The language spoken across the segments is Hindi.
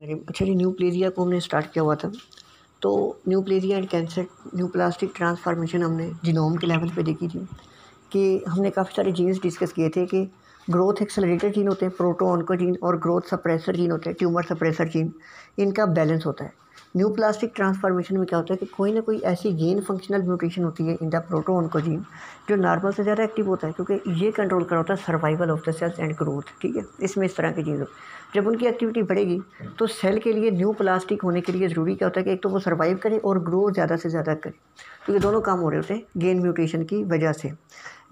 अरे अच्छा जी, न्यूप्लेज़िया को हमने स्टार्ट किया हुआ था। तो न्यूप्लेज़िया एंड कैंसर न्यूप्लास्टिक ट्रांसफॉर्मेशन हमने जीनोम के लेवल पे देखी थी कि हमने काफ़ी सारे जीन्स डिस्कस किए थे कि ग्रोथ एक्सेलरेटर जीन होते हैं, प्रोटो-ऑन्कोजीन और ग्रोथ सप्रेसर जीन होते हैं, ट्यूमर सप्रेसर जीन। इनका बैलेंस होता है। न्यूप्लास्टिक ट्रांसफॉर्मेशन में क्या होता है कि कोई ना कोई ऐसी गेन फंक्शनल म्यूटेशन होती है इन द प्रोटो-ऑन्कोजीन जो नॉर्मल से ज़्यादा एक्टिव होता है, क्योंकि ये कंट्रोल कर रहा होता है survival of the cells and growth. ठीक है, इसमें इस तरह की चीज़ हो, जब उनकी एक्टिविटी बढ़ेगी तो सेल के लिए न्यू प्लास्टिक होने के लिए ज़रूरी क्या होता है कि एक तो वो सर्वाइव करे और ग्रो ज़्यादा से ज़्यादा करे। तो ये दोनों काम हो रहे होते हैं गेन म्यूटेशन की वजह से।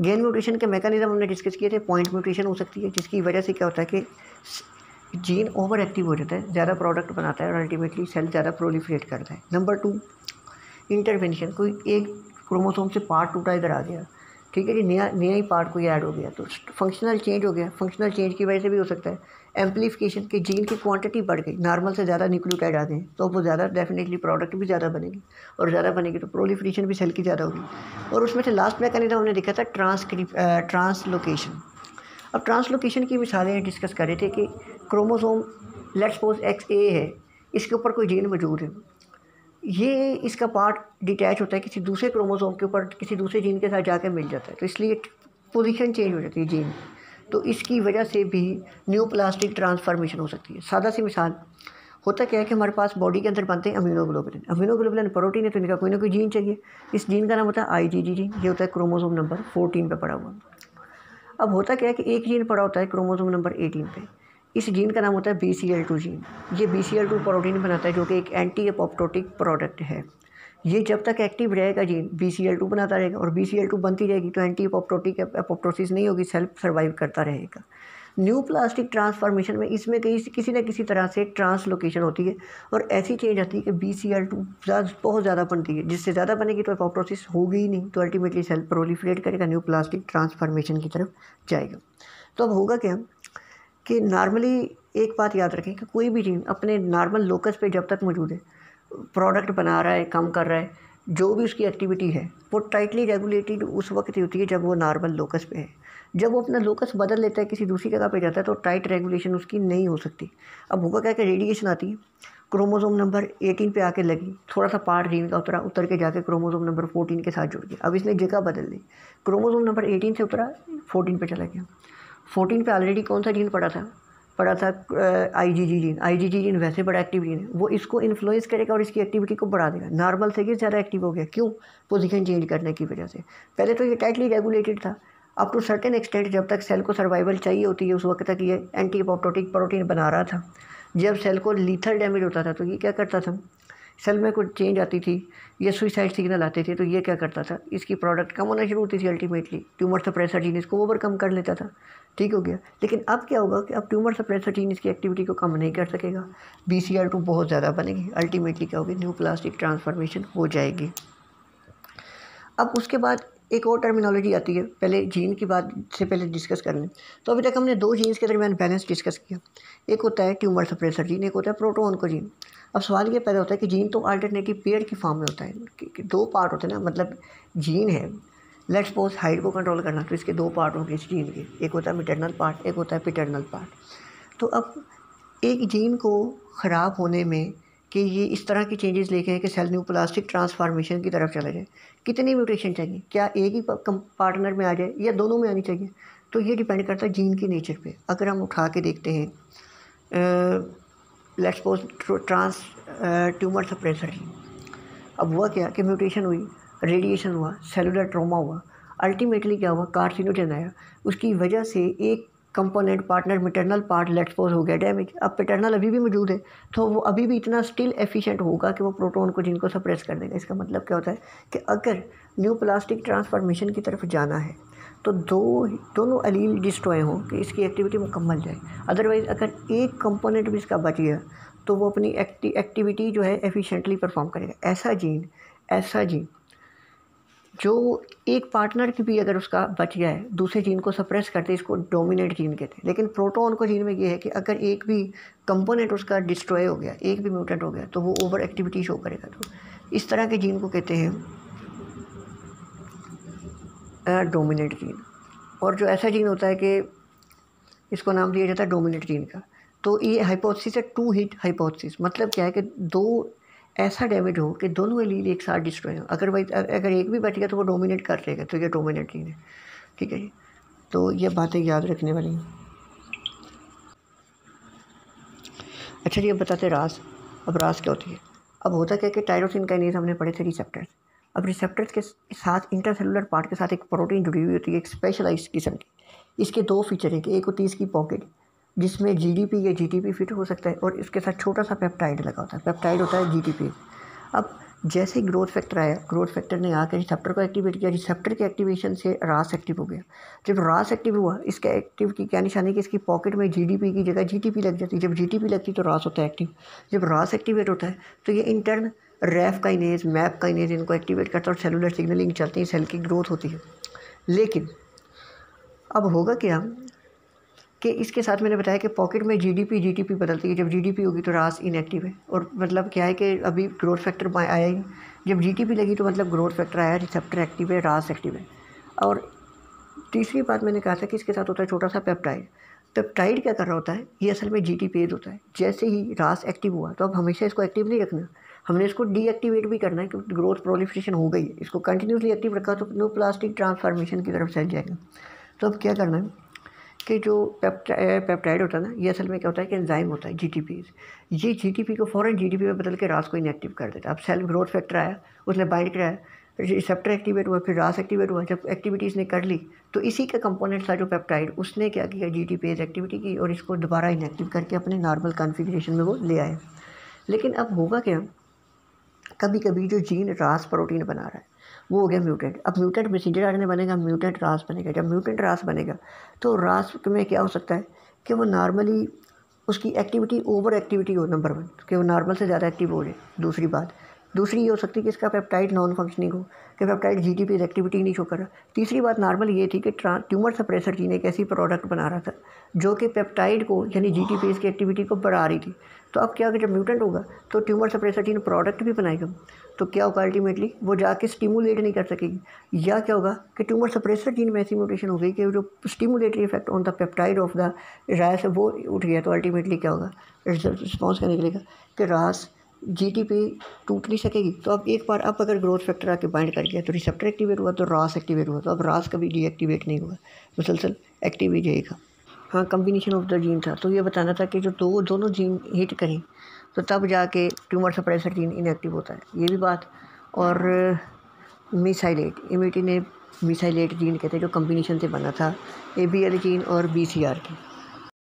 गेन म्यूटेशन के मैकेनिज्म हमने डिस्कस किए थे। पॉइंट म्यूटेशन हो सकती है, जिसकी वजह से क्या होता है कि जीन ओवर एक्टिव हो जाता है, ज़्यादा प्रोडक्ट बनाता है और अल्टीमेटली सेल ज़्यादा प्रोलिफरेट करता है। Number 2, intervention. कोई एक क्रोमोसोम से पार्ट टूटा, इधर आ गया, ठीक है जी, नया नया ही पार्ट कोई ऐड हो गया तो फंक्शनल चेंज हो गया। फंक्शनल चेंज की वजह से भी हो सकता है एम्प्लीफिकेशन की, जीन की क्वांटिटी बढ़ गई, नॉर्मल से ज़्यादा न्यूक्लियोटाइड आ गए तो वो ज़्यादा डेफिनेटली प्रोडक्ट भी ज़्यादा बनेगी, और ज़्यादा बनेगी तो प्रोलिफरेशन भी सेल की ज़्यादा होगी। और उसमें से लास्ट मैकेनिज्म हमने देखा था ट्रांसलोकेशन। अब ट्रांसलोकेशन की मिसालें डिस्कस कर रहे थे कि क्रोमोसोम लेट्स सपोज XA है, इसके ऊपर कोई जीन मौजूद है, ये इसका पार्ट डिटैच होता है किसी दूसरे क्रोमोसोम के ऊपर, किसी दूसरे जीन के साथ जाकर मिल जाता है, तो इसलिए पोजीशन चेंज हो जाती है जीन। तो इसकी वजह से भी न्यूप्लास्टिक ट्रांसफॉर्मेशन हो सकती है। सादा सी मिसाल, होता क्या है कि हमारे पास बॉडी के अंदर बनते हैं अम्यूनोग्लोबुलिन। अम्यूनोग्लोबुलिन प्रोटीन है तो इनका कोई ना कोई जीन चाहिए। इस जीन का नाम होता है IgG जीन। ये होता है क्रोमोसोम नंबर 14 पे पड़ा हुआ। अब होता क्या है कि एक जीन पड़ा होता है क्रोमोसोम नंबर 18 पे। इस जीन का नाम होता है BCL2 जीन। ये BCL2 प्रोटीन बनाता है जो कि एक एंटी एपोप्टोटिक प्रोडक्ट है। ये जब तक एक्टिव रहेगा जीन BCL2 बनाता रहेगा, और BCL2 बनती रहेगी तो एंटी एपोप्टोटिक एपोप्टोसिस नहीं होगी, सेल्फ सर्वाइव करता रहेगा। न्यू प्लास्टिक ट्रांसफॉर्मेशन में इसमें किसी न किसी तरह से ट्रांसलोकेशन होती है और ऐसी चेंज आती है कि BCL2 बहुत ज़्यादा बनती है। जिससे ज़्यादा बनेगी तो एपोप्टोसिस होगी ही नहीं, तो अल्टीमेटली सेल प्रोलिफरेट करेगा, न्यू प्लास्टिक ट्रांसफॉर्मेशन की तरफ जाएगा। तो अब होगा क्या कि नॉर्मली एक बात याद रखें कि कोई भी जीन अपने नॉर्मल लोकस पे जब तक मौजूद है, प्रोडक्ट बना रहा है, काम कर रहा है, जो भी उसकी एक्टिविटी है वो टाइटली रेगुलेटेड उस वक्त ही होती है जब वो नॉर्मल लोकस पे है। जब वो अपना लोकस बदल लेता है, किसी दूसरी जगह पे जाता है, तो टाइट रेगुलेशन उसकी नहीं हो सकती। अब होगा क्या कि रेडिएशन आती है, क्रोमोसोम नंबर 18 पे आके लगी, थोड़ा सा पार्ट जीन का उतर के जाके क्रोमोसोम नंबर 14 के साथ जुड़ गया। अब इसने जगह बदल ली, क्रोमोसोम नंबर 18 से उतरा 14 पे चला गया। 14 पे ऑलरेडी कौन सा जीन पड़ा था IgG जीन। IgG जीन वैसे बड़ा एक्टिव जीन है, वो इसको इन्फ्लुएंस करेगा और इसकी एक्टिविटी को बढ़ा देगा। नॉर्मल से ये ज़्यादा एक्टिव हो गया, क्यों? पोजीशन चेंज करने की वजह से। पहले तो ये टाइटली रेगुलेटेड था, अप टू सर्टेन एक्सटेंट जब तक सेल को सर्वाइवल चाहिए होती है उस वक्त तक ये एंटी एपोप्टोटिक प्रोटीन बना रहा था। जब सेल को लीथल डैमेज होता था तो ये क्या करता था, सेल में कुछ चेंज आती थी, ये सुइसाइड सिग्नल आते थे, तो ये क्या करता था, इसकी प्रोडक्ट कम होना शुरू होती थी, अल्टीमेटली ट्यूमर सप्रेसर जीन इसको ओवरकम कर लेता था। ठीक हो गया। लेकिन अब क्या होगा कि अब ट्यूमर सप्रेसर जीन इसकी एक्टिविटी को कम नहीं कर सकेगा, BCL2 बहुत ज़्यादा बनेगी, अल्टीमेटली क्या होगी, न्यू प्लास्टिक ट्रांसफॉर्मेशन हो जाएगी। अब उसके बाद एक और टर्मिनोलॉजी आती है, पहले जीन की बात से पहले डिस्कस कर लें। तो अभी तक हमने दो जीन्स के दरमियान बैलेंस डिस्कस किया, एक होता है ट्यूमर सप्रेसर जीन, एक होता है प्रोटो-ऑन्कोजीन। अब सवाल ये पैदा होता है कि जीन तो अल्टरनेटिव पेयर की फॉर्म में होता है कि दो पार्ट होते हैं ना, मतलब जीन है, लेट्स सपोज हाइट को कंट्रोल करना, तो इसके दो पार्ट होंगे इस जीन के, एक होता है मैटरनल पार्ट, एक होता है पैटर्नल पार्ट। तो अब एक जीन को ख़राब होने में कि ये इस तरह की चेंजेस लेके आए कि सेल न्यू प्लास्टिक ट्रांसफॉर्मेशन की तरफ चला जाए, कितनी म्यूटेशन चाहिए, क्या एक ही पार्टनर में आ जाए या दोनों में आनी चाहिए, तो ये डिपेंड करता है जीन की नेचर पे। अगर हम उठा के देखते हैं let's suppose tumour suppressor gene, अब हुआ क्या कि म्यूटेशन हुई, रेडिएशन हुआ, सेलुलर ट्रॉमा हुआ, अल्टीमेटली क्या हुआ, कार्सिनोजन आया, उसकी वजह से एक component partner maternal part let's suppose हो गया डैमेज। अब पैटर्नल अभी भी मौजूद है तो वो अभी भी इतना स्टिल एफिशिएंट होगा कि वो प्रोटोन को जिनको सप्रेस कर देगा। इसका मतलब क्या होता है कि अगर न्यू प्लास्टिक ट्रांसफॉर्मेशन की तरफ जाना है तो दोनों एलील डिस्ट्रॉय हों कि इसकी एक्टिविटी मुकम्मल जाए। अदरवाइज़ अगर एक कंपोनेंट भी इसका बच गया तो वो अपनी एक्टिविटी जो है एफिशिएंटली परफॉर्म करेगा। ऐसा जीन जो एक पार्टनर की भी अगर उसका बच गया है, दूसरे जीन को सप्रेस करते हैं, इसको डोमिनेट जीन कहते हैं। लेकिन प्रोटो-ऑन्कोजीन में ये है कि अगर एक भी कंपोनेंट उसका डिस्ट्रॉय हो गया, एक भी म्यूटेंट हो गया, तो वो ओवर एक्टिविटी शो करेगा। तो इस तरह के जीन को कहते हैं डोमिनेंट जीन। और जो ऐसा जीन होता है कि इसको नाम दिया जाता है डोमिनेंट जीन का, तो ये हाइपोथेसिस है, 2 हिट हाइपोथेसिस। मतलब क्या है कि 2 ऐसा डैमेज हो कि दोनों एलील एक साथ डिस्ट्रॉय हो। अगर एक भी बच गया तो वो डोमिनेट कर लेगा, तो ये डोमिनेट जीन है। ठीक है जी, तो ये बातें याद रखने वाली हैं। अच्छा जी, अब बताते रास। अब रास क्या होती है? अब होता क्या है कि टायरोसिन काइनेज हमने पढ़े थे रिसेप्टर्स। अब रिसेप्टर्स के साथ इंटरसेलुलर पार्ट के साथ एक प्रोटीन जुड़ी हुई होती है, एक स्पेशलाइज्ड किस्म की। इसके 2 फीचर हैं कि एक होती है इसकी पॉकेट, जिसमें जीडीपी या जीटीपी फिट हो सकता है, और इसके साथ छोटा सा पेप्टाइड लगा होता है। पेप्टाइड होता है जीटीपी। अब जैसे ही ग्रोथ फैक्टर आया, ग्रोथ फैक्टर ने आकर रिसेप्टर को एक्टिवेट किया, रिसेप्टर के एक्टिवेशन से रास एक्टिव हो गया। जब रास एक्टिव हुआ, इसका एक्टिव की क्या निशानी कि इसकी पॉकेट में जीडीपी की जगह जीटीपी लग जाती है। जब जीटीपी लगती तो रास होता है एक्टिव। जब रास एक्टिवेट होता है तो ये इंटर्न रैफ काइनेज, मैप काइनेज इनको एक्टिवेट करता है और सेलुलर सिग्नलिंग चलती है, सेल की ग्रोथ होती है। लेकिन अब होगा क्या कि इसके साथ मैंने बताया कि पॉकेट में जीडीपी जीटीपी बदलती है। जब जीडीपी होगी तो रास इनएक्टिव है, और मतलब क्या है कि अभी ग्रोथ फैक्टर आया ही। जब जीटीपी लगी तो मतलब ग्रोथ फैक्टर आया, रिसेप्टर एक्टिव है, रास एक्टिव है। और तीसरी बात मैंने कहा था कि इसके साथ होता है छोटा सा पेप्टाइड। पेप्टाइड क्या कर रहा होता है? ये असल में जीटीपेज होता है। जैसे ही रास एक्टिव हुआ तो अब हमेशा इसको एक्टिव नहीं रखना, हमने इसको डीएक्टिवेट भी करना है, क्योंकि ग्रोथ प्रोलिफरेशन हो गई है। इसको कंटिन्यूसली एक्टिव रखा तो न्यूप्लास्टिक ट्रांसफॉर्मेशन की तरफ चल जाएगा। तो अब क्या करना है कि जो पेप्टाइड होता है ना, ये असल में क्या होता है कि एंजाइम होता है जीटीपी। ये जीटीपी को फ़ौरन जीटीपी में बदल के रास को इनएक्टिव कर देता है। अब सेल ग्रोथ फैक्टर आया, उसने बाइंड कराया, रिसेप्टर एक्टिवेट हुआ, फिर रास एक्टिवेट हुआ। जब एक्टिविटी इसने कर ली तो इसी का कंपोनेंट था जो पेप्टाइड, उसने क्या किया, जीटीपेज एक्टिविटी की और इसको दोबारा इनएक्टिव करके अपने नॉर्मल कॉन्फ़िगरेशन में वो ले आए। लेकिन अब होगा क्या, कभी कभी जो जीन रास प्रोटीन बना रहा है वो हो गया म्यूटेंट। अब म्यूटेंट मैसेंजर आरएनए बनेगा, म्यूटेंट रास बनेगा। जब म्यूटेंट रास बनेगा तो रास में क्या हो सकता है कि वो नॉर्मली उसकी एक्टिविटी ओवर एक्टिविटी हो, नंबर 1 कि वो नॉर्मल से ज़्यादा एक्टिव हो जाए। दूसरी ये हो सकती है कि इसका पेप्टाइड नॉन फंक्शनिंग हो, कि पेप्टाइड जीटीपी एक्टिविटी नहीं शो कर रहा। तीसरी बात नॉर्मल ये थी कि ट्यूमर सप्रेसर जीन एक ऐसी प्रोडक्ट बना रहा था जो कि पेप्टाइड को यानी जीटीपी की एक्टिविटी को बढ़ा रही थी। तो अब क्या होगा, जब म्यूटेंट होगा तो ट्यूमर सप्रेसर जीन प्रोडक्ट भी बनाएगा, तो क्या होगा अल्टीमेटली वो जाके स्टिमुलेट नहीं कर सकेगी। या क्या होगा कि ट्यूमर सप्रेसर जीन में ऐसी म्यूटेशन हो गई कि जो stimulatory effect on the peptide of the रास है वो उठ गया। तो अल्टीमेटली क्या होगा, रिस्पॉन्स क्या निकलेगा कि रास जीटीपी टूट नहीं सकेगी। तो अब एक बार अब अगर ग्रोथ फैक्टर आके बाइंड कर गया तो रिसेप्टर एक्टिवेट हुआ, तो रास एक्टिवेट हुआ। तो अब रास कभी डीएक्टिवेट नहीं हुआ, मुसलसल एक्टिव ही रहेगा। हाँ, कम्बिनेशन ऑफ द जीन था। तो ये बताना था कि जो दोनों जीन हिट करें तो तब जाके ट्यूमर सप्रेसर जीन इनएक्टिव होता है, ये भी बात। और मिसाइलेट, इमिटिनेब मिसाइलेट जीन कहते हैं जो कम्बिनेशन से बना था ABL जीन और BCR की।